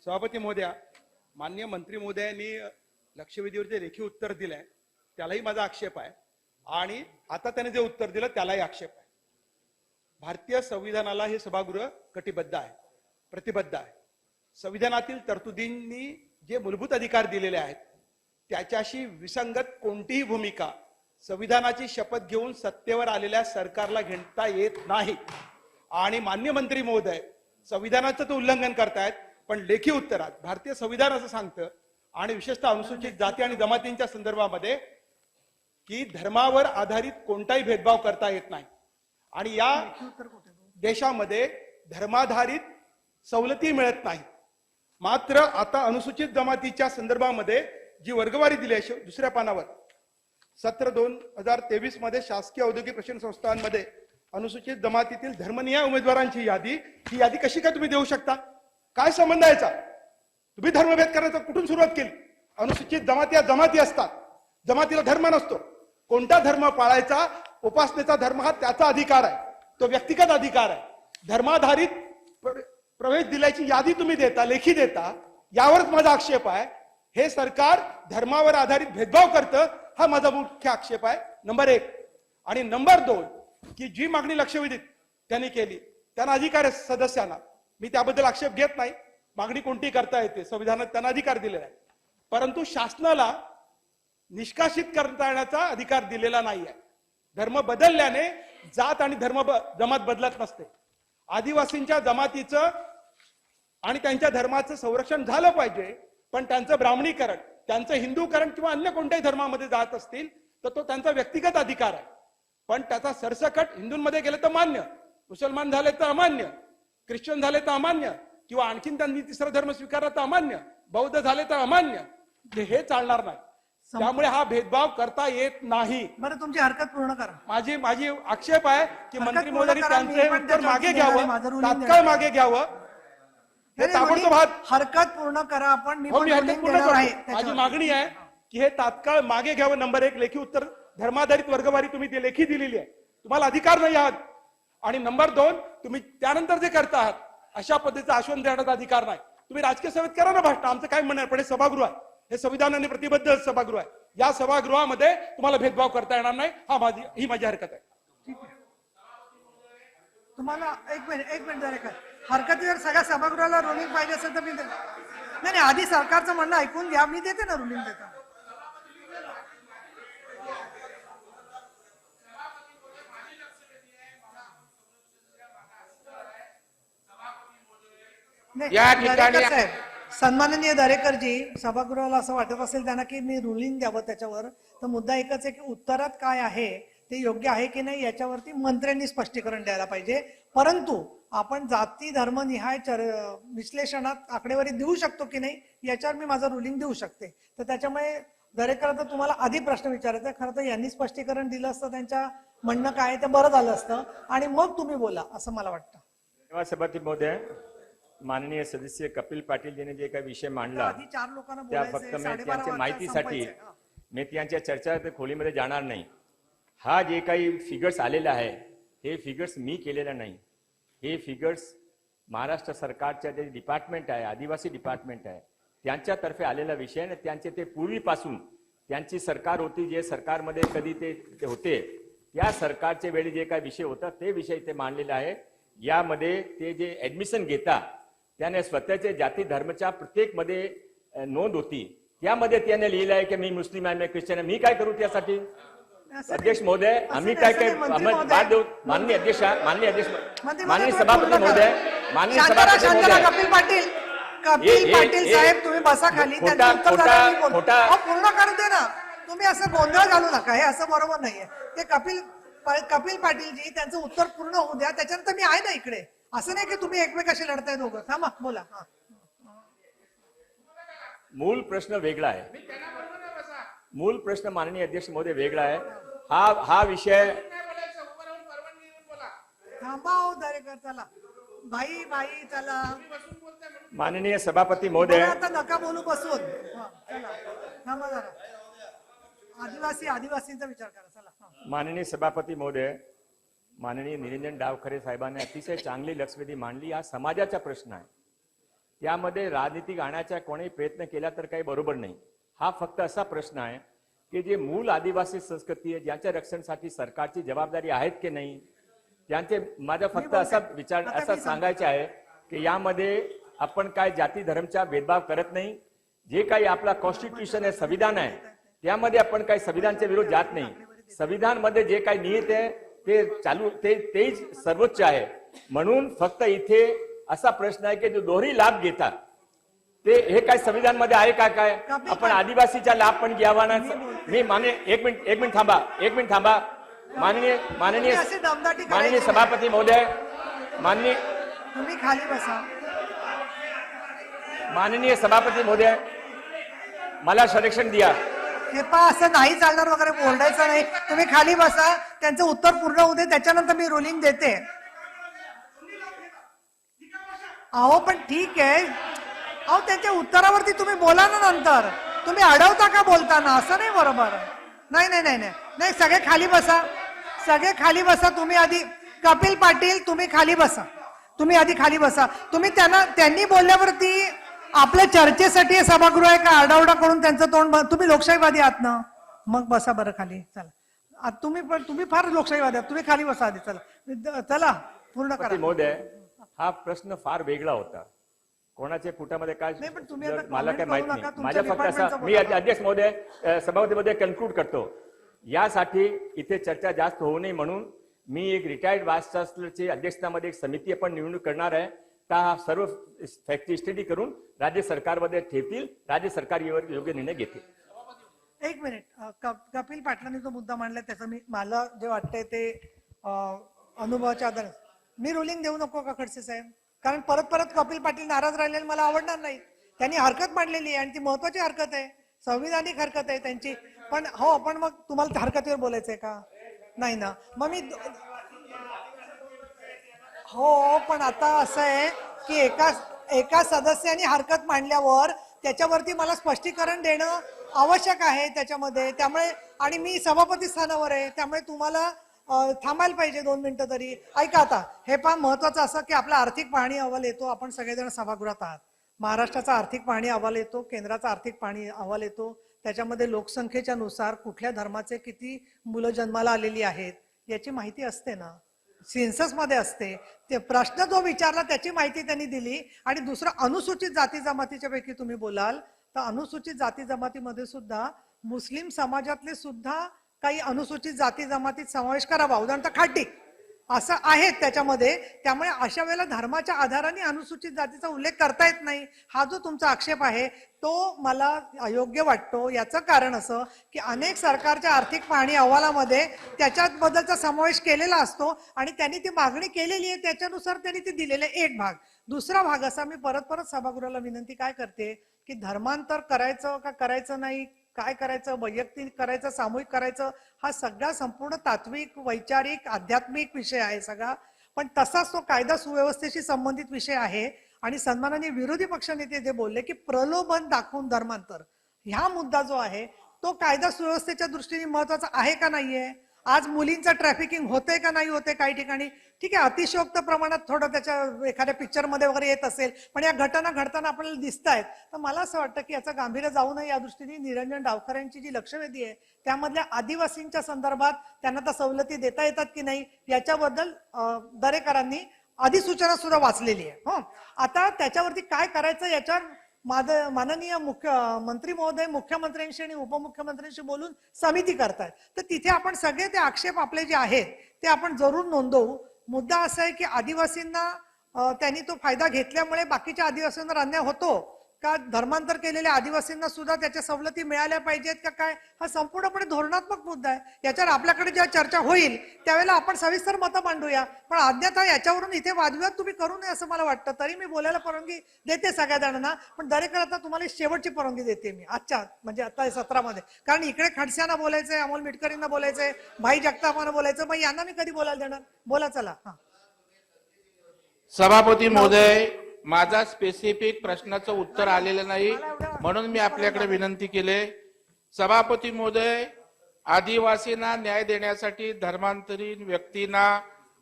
सभापती महोदया, माननीय मंत्री महोदयांनी लक्षवेधीवर जे लेखी उत्तर दिलंय त्यालाही माझा आक्षेप आहे आणि आता त्याने जे उत्तर दिलं त्यालाही आक्षेप आहे. भारतीय संविधानाला हे सभागृह कटिबद्ध आहे, प्रतिबद्ध आहे. संविधानातील तरतुदींनी जे मूलभूत अधिकार दिलेले आहेत त्याच्याशी विसंगत कोणतीही भूमिका संविधानाची शपथ घेऊन सत्तेवर आलेल्या सरकारला घेता येत नाही. आणि मान्य मंत्री महोदय संविधानाचं तो उल्लंघन करतायत, पण लेखी उत्तरात भारतीय संविधान असं सांगतं आणि विशेषतः अनुसूचित जाती आणि जमातींच्या संदर्भामध्ये की धर्मावर आधारित कोणताही भेदभाव करता येत नाही आणि या देशामध्ये धर्माधारित सवलती मिळत नाही. मात्र आता अनुसूचित जमातीच्या संदर्भामध्ये जी वर्गवारी दिली आहे दुसऱ्या पानावर 17/2023 मध्ये शासकीय औद्योगिक प्रशिक्षण संस्थांमध्ये अनुसूचित जमातीतील धर्मनिहाय उमेदवारांची यादी, ही यादी कशी काय तुम्ही देऊ शकता? काय संबंध याचा? तुम्ही धर्मभेद करण्याचा कुठून सुरुवात केली? अनुसूचित जमाती या जमाती असतात, जमातीला धर्म नसतो. कोणता धर्म पाळायचा, उपासनेचा धर्म हा त्याचा अधिकार आहे, तो व्यक्तिगत अधिकार आहे. धर्माधारित प्रवेश दिल्याची यादी तुम्ही देता, लेखी देता, यावरच माझा आक्षेप आहे. हे सरकार धर्मावर आधारित भेदभाव करतं, हा माझा मुख्य आक्षेप आहे. नंबर 1. आणि नंबर 2 की जी मागणी लक्षवेधीत त्यांनी केली त्यांना अधिकार आहे सदस्यांना, मी त्याबद्दल आक्षेप घेत नाही. मागणी कोणती करता येते, संविधानात त्यांना अधिकार दिलेला आहे, परंतु शासनाला निष्कासित करता येण्याचा अधिकार दिलेला नाहीये. धर्म बदलल्याने जात आणि जमात बदलत नसते. आदिवासींच्या जमातीचं आणि त्यांच्या धर्माचं संरक्षण झालं पाहिजे, पण त्यांचं ब्राह्मणीकरण, त्यांचं हिंदूकरण किंवा अन्य कोणत्याही धर्मामध्ये जात असतील तर तो त्यांचा व्यक्तिगत अधिकार आहे. पण त्याचा सरसकट हिंदूंमध्ये गेले तर मान्य, मुसलमान झाले तर अमान्य, ख्रिश्चन झाले तर अमान्य, किंवा आणखीन त्यांनी तिसरा धर्म स्वीकारला तर अमान्य, बौद्ध झाले तर अमान्य, हे चालणार नाही. त्यामुळे हा भेदभाव करता येत नाही. बरं, तुमची हरकत पूर्ण करा. माझी आक्षेप आहे की मंत्री महोदयांनी त्यांचे उत्तर मागे माझं घ्यावं, ruling तात्काळ मागे घ्यावं. हे ताबडतोब हरकत पूर्ण करा. आपण मी हरकत ruling पूर्ण देणार आहे करतो. माझी त्याच्यावर. मागणी आहे की हे तात्काळ मागे घ्यावं. नंबर 1 लेखी उत्तर धर्माधारित वर्गवारी तुम्ही ते लेखी दिलेली आहे, तुम्हाला अधिकार नाही आहात. आणि नंबर 2 तुम्ही त्यानंतर जे करता आहात अशा पद्धतीचं आश्वासन देण्याचा अधिकार नाही. तुम्ही राजकीय सभेत करा ना भाषण, आमचं काय म्हणणार, पण हे सभागृह आहे, हे संविधानाने प्रतिबद्ध सभागृह आहे. या सभागृहामध्ये तुम्हाला भेदभाव करता येणार नाही. ही माझी हरकत आहे. तुम्हाला एक मिनिट जरा काय हरकतीवर सगळ्या सभागृहाला रुलिंग पाहिजे असेल तर मी नाही, आधी सरकारचं म्हणणं ऐकून घ्या, मी देते ना रुलिंग देता. या ठिकाणी साहेब, सन्माननीय दरेकरजी, सभागृहाला असं वाटत असेल त्यांना की मी रुलिंग द्यावं त्याच्यावर, तर मुद्दा एकच आहे की उत्तरात काय आहे ते योग्य आहे की नाही याच्यावरती मंत्र्यांनी स्पष्टीकरण द्यायला पाहिजे. परंतु आपण जाती धर्मनिहाय विश्लेषणात आकडेवारी देऊ शकतो की नाही याच्यावर मी माझं रुलिंग देऊ शकते. तर त्याच्यामुळे दरेकर, तर तुम्हाला आधी प्रश्न विचारायचा, खरं तर यांनी स्पष्टीकरण दिलं असतं, त्यांच्या म्हणणं काय ते बरं झालं असतं आणि मग तुम्ही बोला असं मला वाटतं. धन्यवाद सभापती महोदय. माननीय सदस्य कपिल पाटील यांनी जे काही विषय मांडला आधी 4 लोकांना त्या बोलायचंय, फक्त मी 12:30 त्यांच्या वाजता माहितीसाठी संपायचंय. मी त्यांच्या चर्चा खोलीमध्ये जाणार नाही. हा जे काही फिगर्स आलेला आहे हे फिगर्स मी केलेला नाही, हे फिगर्स महाराष्ट्र सरकारच्या जे डिपार्टमेंट आहे, आदिवासी डिपार्टमेंट आहे, त्यांच्यातर्फे आलेला विषय आणि त्यांचे ते पूर्वीपासून त्यांची सरकार होती, जे सरकारमध्ये कधी ते होते त्या सरकारच्या वेळी जे काही विषय होता ते विषय इथे मांडलेले आहे. यामध्ये ते जे ऍडमिशन घेता त्याने स्वतःचे जाती धर्मच्या प्रत्येक मध्ये नोंद होती. त्यामध्ये त्याने लिहिलं आहे की मी मुस्लिम आहे, मी ख्रिश्चन आहे. मी काय करू त्यासाठी? अध्यक्ष महोदय, आम्ही काय काय बात देऊ? माननीय अध्यक्ष, माननीय सभापती महोदय, माननीय सभापती महोदय, कपिल पाटील साहेब तुम्ही बसा खाली. त्यांचं उत्तर द्यायला मी बोलतो. खोटा- अहो, पूर्ण करू दे ना. तुम्ही असं गोंधळ घालू नका. हे असं बरोबर नाहीये. ते कपिल पाटीलजी त्यांचं उत्तर पूर्ण होऊ द्या. त्याच्यानंतर मी आहे ना इकडे. असं नाही की तुम्ही एकमेकाशी लढताय दोघं. थांबा, बोला. हा. मूळ प्रश्न वेगळा आहे. मूळ प्रश्न माननीय अध्यक्ष महोदय वेगळा आहे. हा विषय थांबा हो दरेकर, चला भाई चला. माननीय सभापती महोदय, बरं, आता नका बोलू बसून. हा, चला थांबा जरा. आदिवासींचा विचार करा. चला. हा. माननीय सभापती महोदय, माननीय निरंजन डावखरे साहेबांनी अतिशय चांगली लक्षवेधी मांडली. हा समाजाचा प्रश्न आहे. त्यामध्ये राजनीती आणण्याचा कोणी प्रयत्न केला तर काही बरोबर नाही. हा फक्त असा प्रश्न आहे की जे मूळ आदिवासी संस्कृती आहे ज्यांच्या रक्षणासाठी सरकारची जबाबदारी आहेत की नाही, त्यांचे माझा फक्त असा विचार असा सांगायचे आहे की यामध्ये आपण काय जाती धर्मचा भेदभाव करत नाही. जे काही आपला कॉन्स्टिट्यूशन आहे, संविधान आहे, त्यामध्ये आपण काही संविधानच्या विरोध जात नाही. संविधान मध्ये जे काही निहित आहे ते चालू तेच सर्वोच्च आहे. म्हणून फक्त इथे असा प्रश्न आहे की जो दोन्ही लाभ घेतात ते हे काय संविधान मध्ये आहे का? काय आपण आदिवासीचा लाभ पण घ्यावा ना? मी एक मिनिट थांबा. माननीय सभापती महोदय, तुम्ही खाली बसा. माननीय सभापती महोदय, मला संरक्षण द्या. हे पहा, असं नाही चालणार वगैरे बोलायचं नाही. तुम्ही खाली बसा. त्यांचं उत्तर पूर्ण होऊ दे, त्याच्यानंतर मी रुलिंग देते. अहो पण ठीक आहे. अहो त्यांच्या उत्तरावरती तुम्ही बोला ना नंतर. तुम्ही अडवता का बोलताना? असं नाही बरोबर. नाही, सगळे खाली बसा. तुम्ही आधी कपिल पाटील तुम्ही खाली बसा. तुम्ही त्यांनी बोलल्यावरती आपल्या चर्चेसाठी हे सभागृह आहे का? आरडाओरडा करून त्यांचं तोंड तुम्ही लोकशाहीवादी आहात ना? मग बसा बरं खाली. चला, तुम्ही फार लोकशाहीवादी आहात. तुम्ही खाली बसा आधी. चला पूर्ण करा. महोदय, हा प्रश्न फार वेगळा होता. कोणाच्या कुटामध्ये काय मला काय माहित नाही. माझ्या फक्त असं मी अध्यक्ष महोदय, सभापती महोदय कन्क्लूड करतो. यासाठी इथे चर्चा जास्त होऊ नये म्हणून मी एक रिटायर्ड वाईस चान्सलरची अध्यक्षतेमध्ये एक समिती आपण निवडणूक करणार आहे. त्या सर्व फॅक्टरी स्टडी करून राज्य सरकारमध्ये ठेवतील. राज्य सरकार यावर योग्य निर्णय घेतील. एक मिनिट. कपिल पाटलांनी जो मुद्दा मांडला त्याचं मला जे वाटतंय ते अनुभवाच्या आधारे मी रुलिंग देऊ नको का खडसे साहेब? कारण परत कपिल पाटील नाराज राहिलेले मला आवडणार नाही. त्यांनी हरकत मांडलेली आहे आणि ती महत्वाची हरकत आहे, संविधानिक हरकत आहे त्यांची. पण मग तुम्हाला हरकतीवर बोलायचंय का? नाही ना. मग मी पण आता असं आहे की एका सदस्याने हरकत मांडल्यावर त्याच्यावरती मला स्पष्टीकरण देणं आवश्यक आहे त्याच्यामध्ये. त्यामुळे आणि मी सभापती स्थानावर आहे, त्यामुळे तुम्हाला थांबायला पाहिजे 2 मिनिटं तरी. ऐका आता, हे पण महत्वाचं असं की आपला आर्थिक पाहणी अहवाल येतो. आपण सगळेजण सभागृहात आहात. महाराष्ट्राचा आर्थिक पाहणी अहवाल येतो, केंद्राचा आर्थिक पाहणी अहवाल येतो. त्याच्यामध्ये लोकसंख्येच्या नुसार कुठल्या धर्माचे किती मुलं जन्माला आलेली आहेत याची माहिती असते ना, सेन्सस मध्ये असते. ते प्रश्न जो विचारला त्याची माहिती त्यांनी दिली. आणि दुसरं, अनुसूचित जाती जमातीच्या पैकी तुम्ही बोलाल तर अनुसूचित जाती जमातीमध्ये सुद्धा मुस्लिम समाजातले सुद्धा काही अनुसूचित जाती जमातीत समावेश करावा. उदाहरणार्थ खाटी असं आहेत त्याच्यामध्ये. त्यामुळे अशा वेळेला धर्माच्या आधाराने अनुसूचित जातीचा उल्लेख करता येत नाही. हा जो तुमचा आक्षेप आहे तो मला अयोग्य वाटतो. याचं कारण असं की अनेक सरकारच्या आर्थिक पाहणी अहवालामध्ये त्याच्याबद्दलचा समावेश केलेला असतो आणि त्यांनी ती मागणी केलेली आहे, त्याच्यानुसार त्यांनी ती दिलेले एक भाग. दुसरा भाग असा, मी परत सभागृहाला विनंती काय करते की धर्मांतर करायचं का करायचं नाही, काय करायचं, वैयक्तिक करायचं, सामूहिक करायचं, हा सगळा संपूर्ण तात्विक, वैचारिक, आध्यात्मिक विषय आहे सगळा. पण तसाच तो कायदा सुव्यवस्थेशी संबंधित विषय आहे. आणि सन्माननीय विरोधी पक्षनेते जे बोलले की प्रलोभन दाखवून धर्मांतर, ह्या मुद्दा जो आहे तो कायदा सुव्यवस्थेच्या दृष्टीने महत्वाचा आहे का नाहीये? आज मुलींचं ट्रॅफिकिंग होतंय का नाही होतंय काही ठिकाणी, ठीक आहे, अतिशयोक्त प्रमाणात थोडं त्याच्या एखाद्या पिक्चरमध्ये वगैरे येत असेल, पण या घटना घडताना आपल्याला दिसत आहेत. तर मला असं वाटतं की याचं गांभीर्य जाऊ नये या दृष्टीने निरंजन डावकर यांची जी लक्षवेधी आहे त्यामधल्या आदिवासींच्या संदर्भात त्यांना त्या सवलती देता येतात की नाही याच्याबद्दल दरेकरांनी अधिसूचना सुद्धा वाचलेली आहे. हो, आता त्याच्यावरती काय करायचं याच्यावर माननीय मंत्री महोदय मुख्यमंत्र्यांशी आणि उपमुख्यमंत्र्यांशी बोलून समिती करतायत. तर तिथे आपण सगळे ते आक्षेप आपले जे आहेत ते आपण जरूर नोंदवू. मुद्दा असा आहे की आदिवासींना त्यांनी तो फायदा घेतल्यामुळे बाकीच्या आदिवासींवर अन्याय होतो का, धर्मांतर केलेल्या आदिवासींना सुद्धा त्याच्या सवलती मिळाल्या पाहिजेत का काय, हा संपूर्णपणे धोरणात्मक मुद्दा आहे. याच्यावर आपल्याकडे जेव्हा चर्चा होईल त्यावेळेला आपण सविस्तर मतं मांडूया. पण अन्यथा याच्यावरून इथे वादविवाद तुम्ही करू नये असं मला वाटतं. तरी मी बोलायला परवानगी देते सगळ्या जणांना, पण दरेकर आता तुम्हाला शेवटची परवानगी देते मी आजच्या म्हणजे आता सत्रामध्ये, कारण इकडे खडसेंना बोलायचंय, अमोल मिटकरींना बोलायचंय, भाई जगतापांना बोलायचं, मग यांना मी कधी बोलायला देणार. बोला चला. सभापती महोदय, माझा स्पेसिफिक प्रश्नाचं उत्तर आलेलं नाही म्हणून मी आपल्याकडे विनंती केले. सभापती महोदय, आदिवासींना न्याय देण्यासाठी धर्मांतरीत व्यक्तींना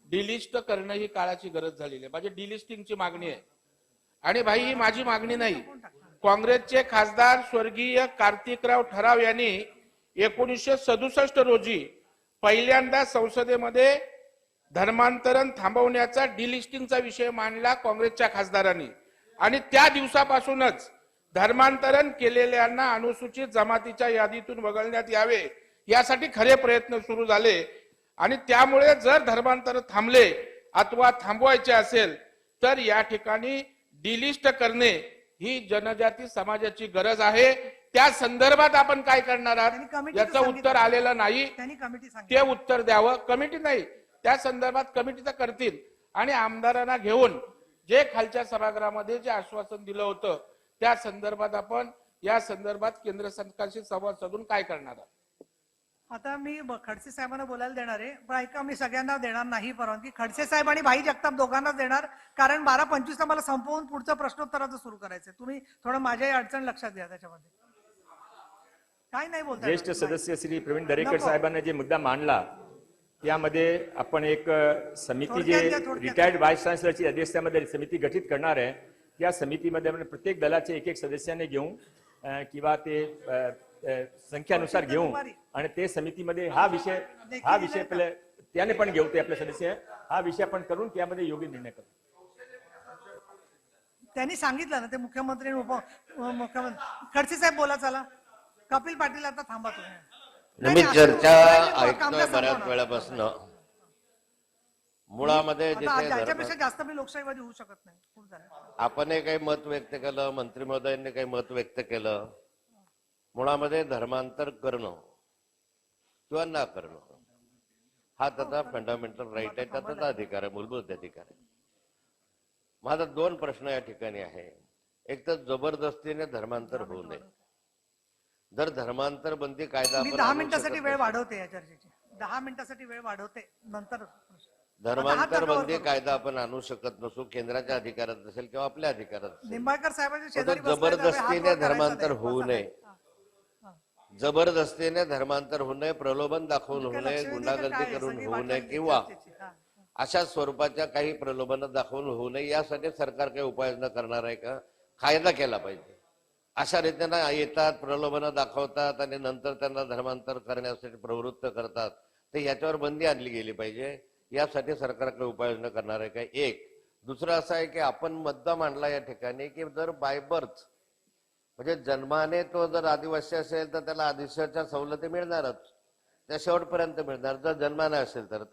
डिलिस्ट करणं ही काळाची गरज झालेली आहे. माझी डिलिस्टिंगची मागणी आहे. आणि भाई, ही माझी मागणी नाही. काँग्रेसचे खासदार स्वर्गीय कार्तिकराव ठराव यांनी 1967 रोजी पहिल्यांदा संसदेमध्ये धर्मांतरण थांबवण्याचा डिलिस्टिंगचा विषय मांडला काँग्रेसच्या खासदारांनी. आणि त्या दिवसापासूनच धर्मांतरण केलेल्यांना अनुसूचित जमातीच्या यादीतून वगळण्यात यावे यासाठी खरे प्रयत्न सुरू झाले. आणि त्यामुळे जर धर्मांतर थांबले अथवा थांबवायचे असेल तर या ठिकाणी डिलिस्ट करणे ही जनजाती समाजाची गरज आहे. त्या संदर्भात आपण काय करणार आहात याचं उत्तर आलेलं नाही. ते उत्तर द्यावं. कमिटी नाही, त्या संदर्भात कमिटीचं करतील. आणि आमदारांना घेऊन जे खालच्या सभागृहामध्ये जे आश्वासन दिलं होतं त्या संदर्भात आपण या संदर्भात केंद्र सरकारशी संवाद साधून काय करणार आहात. आता मी खडसे साहेबांना बोलायला देणार आहे, पण ऐका, मी सगळ्यांना देणार नाही परवानगी. खडसे साहेब आणि भाई जगताप दोघांनाच देणार, कारण 12:25 मला संपवून पुढचं प्रश्नोत्तराचं सुरू करायचंय. तुम्ही थोडं माझ्याही अडचण लक्षात घ्या त्याच्यामध्ये. काय नाही बोलता. ज्येष्ठ सदस्य श्री प्रवीण दरेकर साहेबांनी जे मुद्दा मांडला त्यामध्ये आपण एक समिती जे रिटायर्ड व्हाईस चान्सलरची अध्यक्षतेमध्ये समिती गठीत करणार आहे, त्या समितीमध्ये आपण प्रत्येक दलाचे एक सदस्याने घेऊन किंवा ते संख्यानुसार घेऊन आणि ते समितीमध्ये हा विषय पहिले त्याने पण घेऊ, ते आपले सदस्य हा विषय आपण करून त्यामध्ये योग्य निर्णय करू. त्यांनी सांगितलं ना ते मुख्यमंत्री उपमुख्यमंत्री. खडसे साहेब बोला चला. कपिल पाटील आता थांबा तुम्ही. मी चर्चा ऐकतोय बऱ्याच वेळापासून. मुळामध्ये याच्यापेक्षा जास्त मी लोकशाहीवादी होऊ शकत नाही. आपण काही मत व्यक्त केलं, मंत्री महोदयांनी काही मत व्यक्त केलं. मुळामध्ये धर्मांतर करणं किंवा न करणं हा त्याचा फंडामेंटल राईट आहे, त्याचा अधिकार आहे, मूलभूत अधिकार आहे. माझा 2 प्रश्न या ठिकाणी आहे. एक तर जबरदस्तीने धर्मांतर होऊ नये. जर धर्मांतर बंदी कायदा मी 10 मिनिटासाठी वेळ वाढवते या चर्चेची. 10 मिनिटासाठी वेळ वाढवते नंतर. धर्मांतर बंदी कायदा आपण आणू शकत नसू, केंद्राच्या अधिकारात असेल किंवा आपल्या अधिकारात असेल. निंबाळकर साहेबांच्या शेजारी जबरदस्तीने धर्मांतर होऊ नये. जबरदस्तीने धर्मांतर होऊ नये, प्रलोभन दाखवून होऊ नये, गुंडागर्दी करून होऊ नये किंवा अशा स्वरूपाच्या काही प्रलोभन दाखवून होऊ नये यासाठी सरकार काही उपाययोजना करणार आहे का? कायदा केला पाहिजे. अशा रीतीने येतात, प्रलोभन दाखवतात आणि नंतर त्यांना धर्मांतर करण्यासाठी प्रवृत्त करतात, तर याच्यावर बंदी आणली गेली पाहिजे. यासाठी सरकार काही उपाययोजना करणार आहे का? एक. दुसरं असं आहे की आपण मुद्दा मांडला या ठिकाणी की जर बाय बर्थ म्हणजे जन्माने तो जर आदिवासी असेल तर त्याला आदिवासीच्या सवलती मिळणारच, त्या शेवटपर्यंत मिळणार. जर जन्माने असेल तर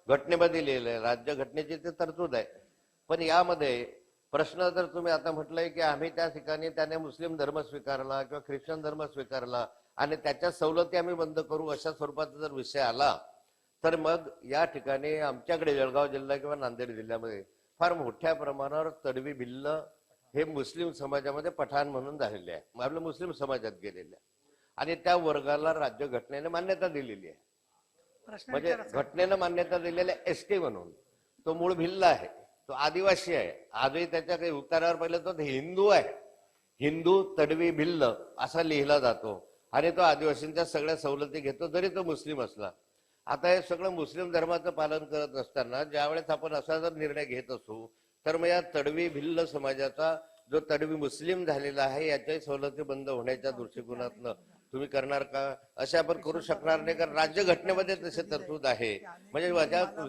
घटनेमध्ये लिहिलंय, राज्य घटनेची ते तरतूद आहे. पण यामध्ये प्रश्न जर तुम्ही आता म्हटलंय की आम्ही त्या ठिकाणी त्याने मुस्लिम धर्म स्वीकारला किंवा ख्रिश्चन धर्म स्वीकारला आणि त्याच्या सवलती आम्ही बंद करू अशा स्वरूपाचा जर विषय आला तर मग या ठिकाणी आमच्याकडे जळगाव जिल्हा किंवा नांदेड जिल्ह्यामध्ये फार मोठ्या प्रमाणावर तडवी भिल्ल हे मुस्लिम समाजामध्ये पठाण म्हणून झालेले आहे, आपल्या मुस्लिम समाजात गेलेले आहे आणि त्या वर्गाला राज्य घटनेने मान्यता दिलेली आहे. म्हणजे घटनेनं मान्यता दिलेल्या एसटी म्हणून तो मूळ भिल्ल आहे, तो आदिवासी आहे. आजही त्याच्या काही उत्तरावर पाहिलं तो हिंदू आहे, हिंदू तडवी भिल्ल असा लिहिला जातो आणि तो आदिवासींच्या सगळ्या सवलती घेतो जरी तो मुस्लिम असला. आता हे सगळं मुस्लिम धर्माचं पालन करत असताना ज्यावेळेस आपण असा जर निर्णय घेत असू तर मग या तडवी भिल्ल समाजाचा जो तडवी मुस्लिम झालेला आहे याच्याही सवलती बंद होण्याच्या दृष्टिकोनातनं तुम्ही करणार का? असे आपण करू शकणार नाही, कारण राज्यघटनेमध्ये तसे तरतूद आहे. म्हणजे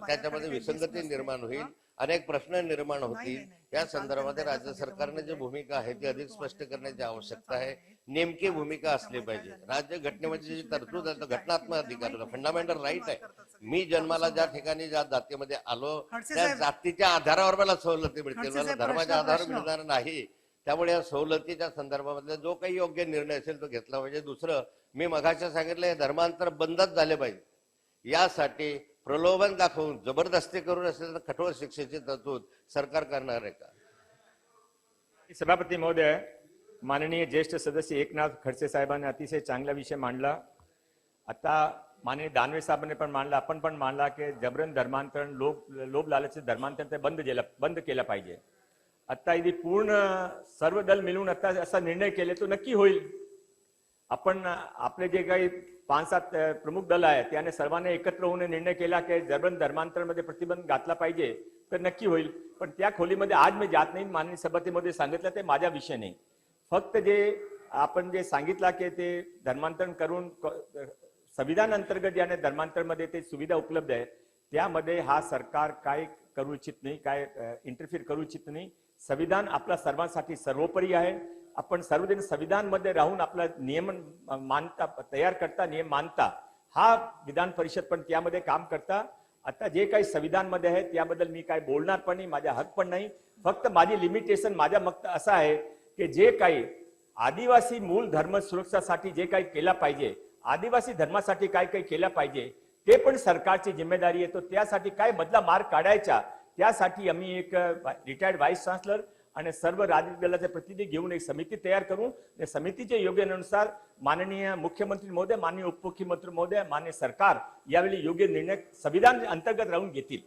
त्याच्यामध्ये विसंगती निर्माण होईल, अनेक प्रश्न निर्माण होतील. या संदर्भामध्ये राज्य सरकारने जी भूमिका आहे ती अधिक स्पष्ट करण्याची आवश्यकता आहे. नेमकी भूमिका असली पाहिजे. राज्यघटनेमध्ये जी तरतूद आहे घटनात्मक अधिकार फंडामेंटल राईट आहे. मी जन्माला ज्या ठिकाणी ज्या जातीमध्ये आलो त्या जातीच्या आधारावर मला सवलती मिळतील, मला धर्माच्या आधारावर मिळणार नाही. त्यामुळे या सवलतीच्या संदर्भामध्ये जो काही योग्य निर्णय असेल तो घेतला पाहिजे. दुसरं, मी मगाशी सांगितलं हे धर्मांतर बंदच झाले पाहिजे. यासाठी प्रलोभन दाखवून जबरदस्ती करून असेल तर कठोर शिक्षेची तरतूद सरकार करणार आहे का? सभापती महोदय, माननीय ज्येष्ठ सदस्य एकनाथ खडसे साहेबांनी अतिशय चांगला विषय मांडला. आता माननीय दानवे साहेबांनी पण मांडला, आपण पण मांडला की जबरन धर्मांतरण, लोभ लालचे धर्मांतरण ते बंद केलं पाहिजे. आता इथे पूर्ण सर्व दल मिळून आता असा निर्णय केले तो नक्की होईल. आपण आपले जे काही 5-7 प्रमुख दल आहेत त्याने सर्वांनी एकत्र होऊन निर्णय केला की जबरन धर्मांतरमध्ये प्रतिबंध घातला पाहिजे तर नक्की होईल. पण त्या खोलीमध्ये आज मी जात नाही. माननीय सभापतीमध्ये सांगितलं ते माझा विषय नाही. फक्त जे आपण जे सांगितलं की ते धर्मांतरण करून संविधान अंतर्गत ज्याने धर्मांतरमध्ये ते सुविधा उपलब्ध आहे त्यामध्ये हा सरकार काय करू इच्छित नाही, काय इंटरफिअर करू इच्छित नाही. संविधान आपला सर्वांसाठी सर्वोपरी आहे. आपण सर्वजण संविधानमध्ये राहून आपला नियम मानता, तयार करता, नियम मानता. हा विधान परिषद पण त्यामध्ये काम करता. आता जे काही संविधानमध्ये आहे त्याबद्दल मी काय बोलणार पण नाही, माझा हक पण नाही. फक्त माझी लिमिटेशन, माझा मत असं आहे की जे काही आदिवासी मूल धर्म सुरक्षासाठी जे काही केलं पाहिजे, आदिवासी धर्मासाठी काय काही केलं पाहिजे ते पण सरकारची जिम्मेदारी आहे. तो त्यासाठी काय मधला मार्ग काढायचा त्यासाठी आम्ही एक रिटायर्ड व्हाईस चान्सलर आणि सर्व राजकीय दलाचे प्रतिनिधी घेऊन एक समिती तयार करून त्या समितीच्या योग्यानुसार माननीय मुख्यमंत्री महोदय, माननीय उपमुख्यमंत्री महोदय, माननीय सरकार यावेळी योग्य निर्णय संविधान अंतर्गत राहून घेतील.